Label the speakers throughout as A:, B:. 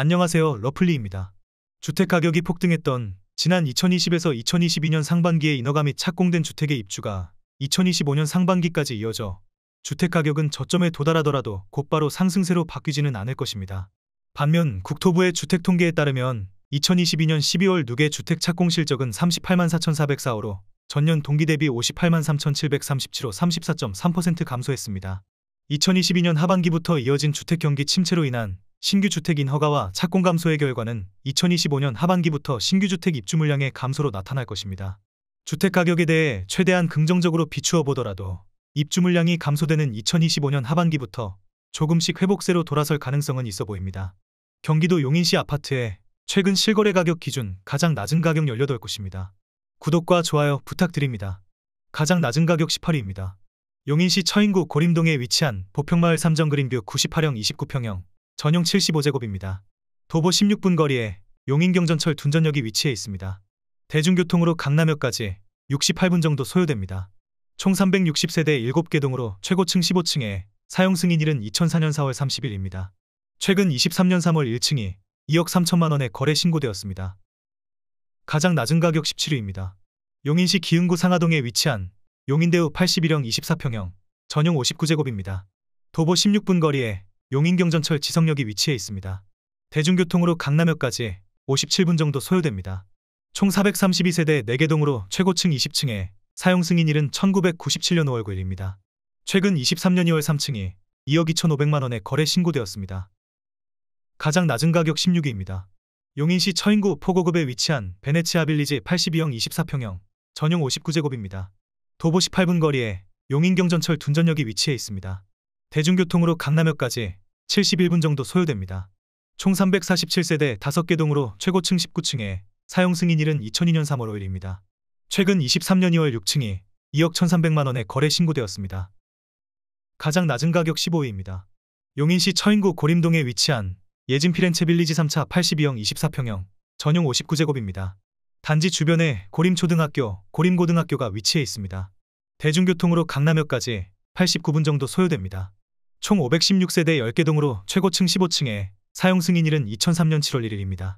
A: 안녕하세요, 러플리입니다. 주택 가격이 폭등했던 지난 2020에서 2022년 상반기에 인허가 및 착공된 주택의 입주가 2025년 상반기까지 이어져 주택 가격은 저점에 도달하더라도 곧바로 상승세로 바뀌지는 않을 것입니다. 반면 국토부의 주택 통계에 따르면 2022년 12월 누계 주택 착공 실적은 38만 4,404호로 전년 동기 대비 58만 3,737호 34.3% 감소했습니다. 2022년 하반기부터 이어진 주택 경기 침체로 인한 신규 주택 인허가와 착공 감소의 결과는 2025년 하반기부터 신규 주택 입주 물량의 감소로 나타날 것입니다. 주택 가격에 대해 최대한 긍정적으로 비추어 보더라도 입주 물량이 감소되는 2025년 하반기부터 조금씩 회복세로 돌아설 가능성은 있어 보입니다. 경기도 용인시 아파트의 최근 실거래 가격 기준 가장 낮은 가격 18곳입니다. 구독과 좋아요 부탁드립니다. 가장 낮은 가격 18위입니다. 용인시 처인구 고림동에 위치한 보평마을 3정 그린뷰 98형 29평형 전용 75제곱입니다. 도보 16분 거리에 용인경전철 둔전역이 위치해 있습니다. 대중교통으로 강남역까지 68분 정도 소요됩니다. 총 360세대 7개 동으로 최고층 15층에 사용 승인일은 2004년 4월 30일입니다. 최근 23년 3월 1층이 2억 3천만 원에 거래 신고되었습니다. 가장 낮은 가격 17위입니다. 용인시 기흥구 상하동에 위치한 용인대우 81형 24평형 전용 59제곱입니다. 도보 16분 거리에 용인경전철 지성역이 위치해 있습니다. 대중교통으로 강남역까지 57분 정도 소요됩니다. 총 432세대 4개 동으로 최고층 20층에 사용 승인일은 1997년 5월 9일입니다. 최근 23년 2월 3층이 2억 2,500만 원에 거래 신고되었습니다. 가장 낮은 가격 16위입니다. 용인시 처인구 포고급에 위치한 베네치아 빌리지 82형 24평형 전용 59제곱입니다. 도보 18분 거리에 용인경전철 둔전역이 위치해 있습니다. 대중교통으로 강남역까지 71분 정도 소요됩니다. 총 347세대 5개 동으로 최고층 19층에 사용 승인일은 2002년 3월 5일입니다. 최근 23년 2월 6층이 2억 1,300만 원에 거래 신고되었습니다. 가장 낮은 가격 15위입니다. 용인시 처인구 고림동에 위치한 예진 피렌체 빌리지 3차 82형 24평형 전용 59제곱입니다. 단지 주변에 고림초등학교, 고림고등학교가 위치해 있습니다. 대중교통으로 강남역까지 89분 정도 소요됩니다. 총 516세대 10개 동으로 최고층 15층에 사용 승인일은 2003년 7월 1일입니다.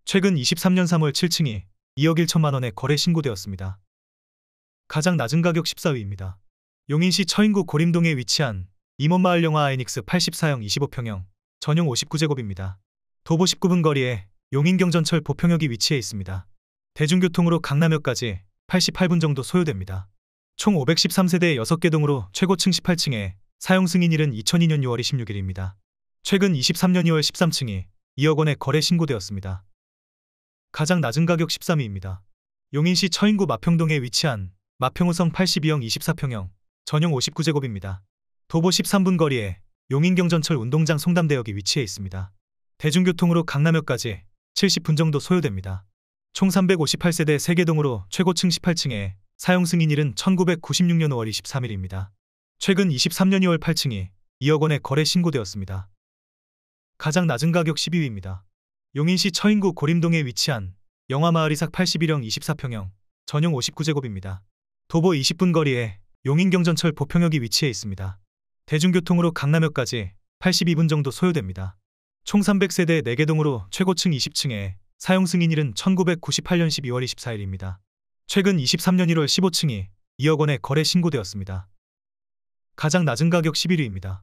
A: 최근 23년 3월 7층이 2억 1천만 원에 거래 신고되었습니다. 가장 낮은 가격 14위입니다. 용인시 처인구 고림동에 위치한 임원마을 영화 아이닉스 84형 25평형 전용 59제곱입니다. 도보 19분 거리에 용인경전철 보평역이 위치해 있습니다. 대중교통으로 강남역까지 88분 정도 소요됩니다. 총 513세대 6개 동으로 최고층 18층에 사용 승인일은 2002년 6월 26일입니다. 최근 23년 2월 13층이 2억 원에 거래 신고되었습니다. 가장 낮은 가격 13위입니다. 용인시 처인구 마평동에 위치한 마평우성 82형 24평형 전용 59제곱입니다. 도보 13분 거리에 용인경전철 운동장 송담대역이 위치해 있습니다. 대중교통으로 강남역까지 70분 정도 소요됩니다. 총 358세대 3개 동으로 최고층 18층에 사용 승인일은 1996년 5월 23일입니다. 최근 23년 2월 8층이 2억 원에 거래 신고되었습니다. 가장 낮은 가격 12위입니다. 용인시 처인구 고림동에 위치한 영화마을 이삭 81형 24평형 전용 59제곱입니다. 도보 20분 거리에 용인경전철 보평역이 위치해 있습니다. 대중교통으로 강남역까지 82분 정도 소요됩니다. 총 300세대 4개 동으로 최고층 20층에 사용 승인일은 1998년 12월 24일입니다. 최근 23년 1월 15층이 2억 원에 거래 신고되었습니다. 가장 낮은 가격 11위입니다.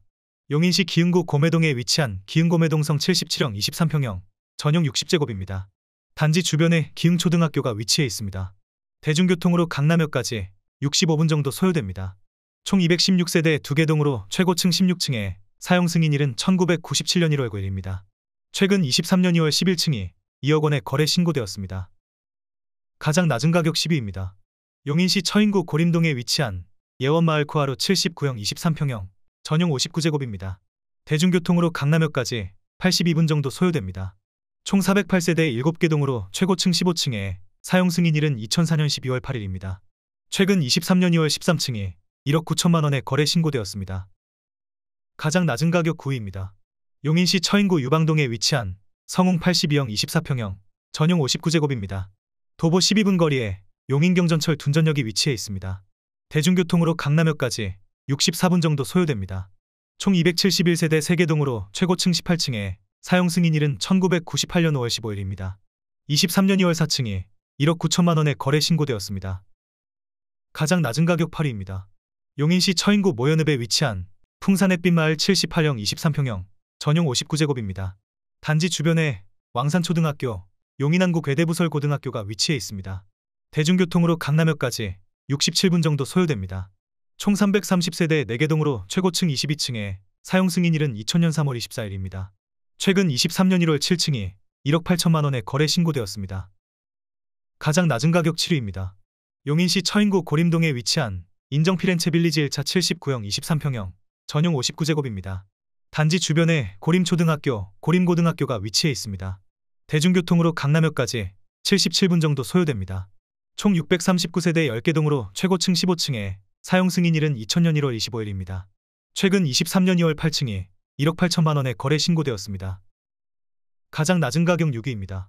A: 용인시 기흥구 고매동에 위치한 기흥고매동성 77형 23평형 전용 60제곱입니다. 단지 주변에 기흥초등학교가 위치해 있습니다. 대중교통으로 강남역까지 65분 정도 소요됩니다. 총 216세대 2개 동으로 최고층 16층에 사용 승인일은 1997년 1월 9일입니다. 최근 23년 2월 11층이 2억 원에 거래 신고되었습니다. 가장 낮은 가격 10위입니다. 용인시 처인구 고림동에 위치한 예원마을 코하루 79형 23평형 전용 59제곱입니다. 대중교통으로 강남역까지 82분 정도 소요됩니다. 총 408세대 7개 동으로 최고층 15층에 사용 승인일은 2004년 12월 8일입니다. 최근 23년 2월 13층이 1억 9천만 원에 거래 신고되었습니다. 가장 낮은 가격 9위입니다. 용인시 처인구 유방동에 위치한 성웅 82형 24평형 전용 59제곱입니다. 도보 12분 거리에 용인경전철 둔전역이 위치해 있습니다. 대중교통으로 강남역까지 64분 정도 소요됩니다. 총 271세대 3개 동으로 최고층 18층에 사용 승인일은 1998년 5월 15일입니다. 23년 2월 4층에 1억 9천만 원에 거래 신고되었습니다. 가장 낮은 가격 8위입니다. 용인시 처인구 모연읍에 위치한 풍산 햇빛마을 78형 23평형 전용 59제곱입니다. 단지 주변에 왕산초등학교, 용인항구 괴대부설고등학교가 위치해 있습니다. 대중교통으로 강남역까지 67분 정도 소요됩니다. 총 330세대 4개 동으로 최고층 22층에 사용 승인일은 2000년 3월 24일입니다. 최근 23년 1월 7층이 1억 8천만 원에 거래 신고되었습니다. 가장 낮은 가격 7위입니다. 용인시 처인구 고림동에 위치한 인정피렌체 빌리지 1차 79형 23평형 전용 59제곱입니다. 단지 주변에 고림초등학교, 고림고등학교가 위치해 있습니다. 대중교통으로 강남역까지 77분 정도 소요됩니다. 총 639세대 10개 동으로 최고층 15층에 사용 승인일은 2000년 1월 25일입니다. 최근 23년 2월 8층이 1억 8천만 원에 거래 신고되었습니다. 가장 낮은 가격 6위입니다.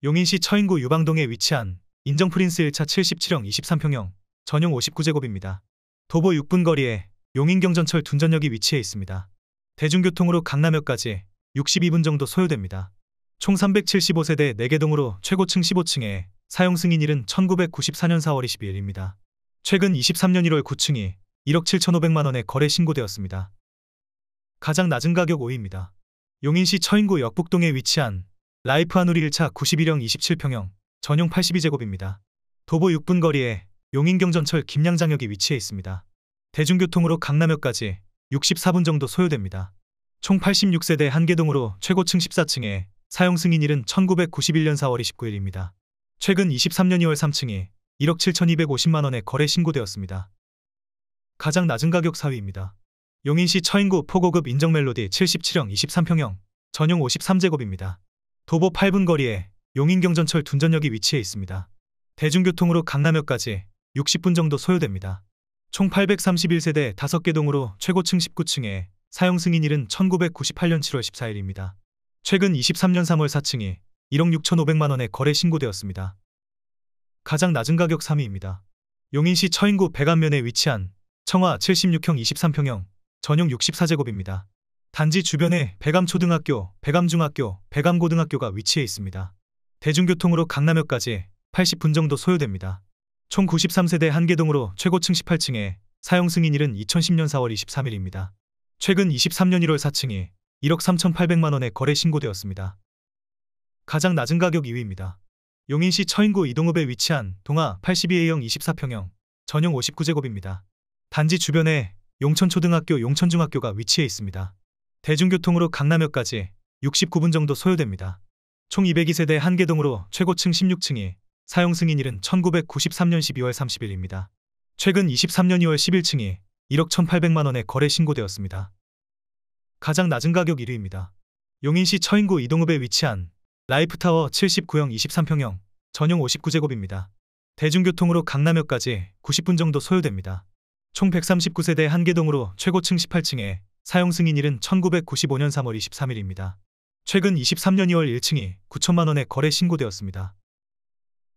A: 용인시 처인구 유방동에 위치한 인정프린스 1차 77형 23평형 전용 59제곱입니다. 도보 6분 거리에 용인경전철 둔전역이 위치해 있습니다. 대중교통으로 강남역까지 62분 정도 소요됩니다. 총 375세대 4개 동으로 최고층 15층에 사용 승인일은 1994년 4월 22일입니다. 최근 23년 1월 9층이 1억 7,500만 원에 거래 신고되었습니다. 가장 낮은 가격 5위입니다. 용인시 처인구 역북동에 위치한 라이프 한우리 1차 91형 27평형 전용 82제곱입니다. 도보 6분 거리에 용인경전철 김양장역이 위치해 있습니다. 대중교통으로 강남역까지 64분 정도 소요됩니다. 총 86세대 1개 동으로 최고층 14층에 사용 승인일은 1991년 4월 29일입니다. 최근 23년 2월 3층이 1억 7,250만 원에 거래 신고되었습니다. 가장 낮은 가격 4위입니다. 용인시 처인구 포고급 인정멜로디 77형 23평형 전용 53제곱입니다. 도보 8분 거리에 용인경전철 둔전역이 위치해 있습니다. 대중교통으로 강남역까지 60분 정도 소요됩니다. 총 831세대 5개 동으로 최고층 19층에 사용 승인일은 1998년 7월 14일입니다. 최근 23년 3월 4층이 1억 6,500만 원에 거래 신고되었습니다. 가장 낮은 가격 3위입니다. 용인시 처인구 백안면에 위치한 청화 76형 23평형 전용 64제곱입니다. 단지 주변에 백암초등학교, 백암중학교, 백암고등학교가 위치해 있습니다. 대중교통으로 강남역까지 80분 정도 소요됩니다. 총 93세대 1개 동으로 최고층 18층에 사용 승인일은 2010년 4월 23일입니다. 최근 23년 1월 4층이 1억 3,800만 원에 거래 신고되었습니다. 가장 낮은 가격 2위입니다. 용인시 처인구 이동읍에 위치한 동아 82A형 24평형 전용 59제곱입니다. 단지 주변에 용천초등학교, 용천중학교가 위치해 있습니다. 대중교통으로 강남역까지 69분 정도 소요됩니다. 총 202세대 1개 동으로 최고층 16층이 사용 승인일은 1993년 12월 30일입니다. 최근 23년 2월 11층이 1억 1,800만 원에 거래 신고되었습니다. 가장 낮은 가격 1위입니다. 용인시 처인구 이동읍에 위치한 라이프타워 79형 23평형 전용 59제곱입니다. 대중교통으로 강남역까지 90분 정도 소요됩니다. 총 139세대 1개 동으로 최고층 18층에 사용 승인일은 1995년 3월 23일입니다. 최근 23년 2월 1층이 9천만 원에 거래 신고되었습니다.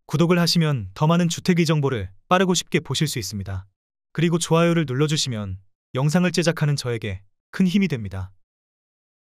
A: 구독을 하시면 더 많은 주택의 정보를 빠르고 쉽게 보실 수 있습니다. 그리고 좋아요를 눌러주시면 영상을 제작하는 저에게 큰 힘이 됩니다.